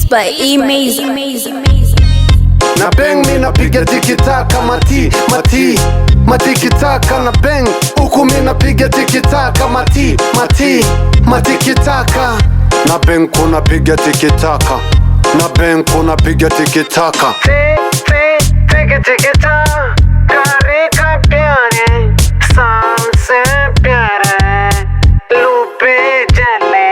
Beats by E-Maze. Na bang mi napiga tikitaka mati matikitaka na bang huku mi napiga tikitaka matikitaka na bang kuna piga tikitaka na bang kuna piga tikitaka tikitaka karika pyare samse pyare lupe jale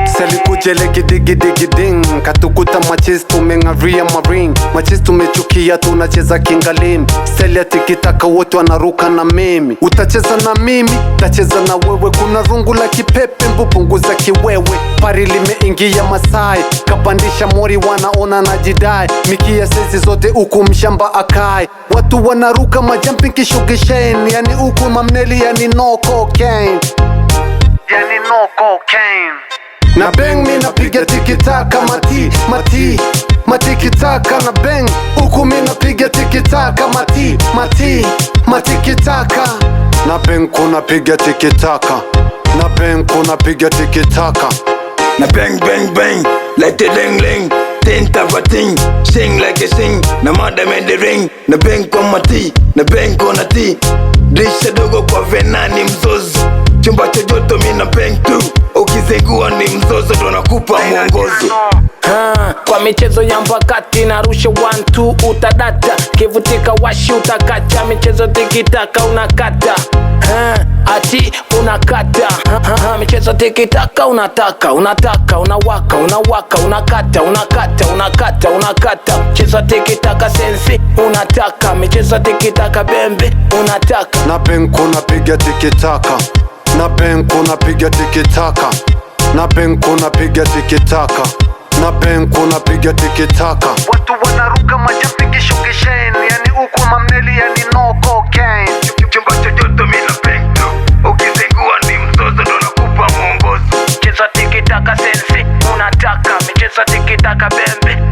sali kujele gidigiding katukuta machis tumengaria maring machis tumechukia tunacheza kingalim sali ya tikitaka wote wanaruka na mimi utacheza na mimi tacheza na wewe kuna rungu la kipepe mbupunguza kiwewe pari limeingia Masai kapandisha mori wanaona na jidai mikia sezi zote uku mshamba akai watu wanaruka majumping kishugisheni yani uku mamneli yani no cocaine na bang mi napiga tikitaka matikitaka na bang huku mi napiga tikitaka matikitaka na bang kuna piga tikitaka na bang kuna piga tikitaka na bang bang bang like the ling ling ten tavating sing like a sing na madam in the ring na bang kwa mati na bang kwa ti disha dogo kwa venani mzozo chumba cha joto mi na bang tu ukizengua ni mzozo ndo nakupa mwongozo. Kwa michezo ya mpakati narusha 1-2 utadata kivutika washi utakacha michezo tikitaka unakata ati unakata michezo tikitaka unataka unawaka unakata michezo tikitaka sensi unataka michezo tikitaka bembe unataka na bang kuna piga tikitaka na bang kuna piga tikitaka na bang kuna piga tikitaka na bang kuna piga tikitaka watu wanaruka majumping shugisheni yani uku mamneli yani no cocaine chumba cha joto mi na bang tu ukizengua ni mzozo ndo nakupa mwongozo michezo tikitaka sensi unataka michezo tikitaka bembe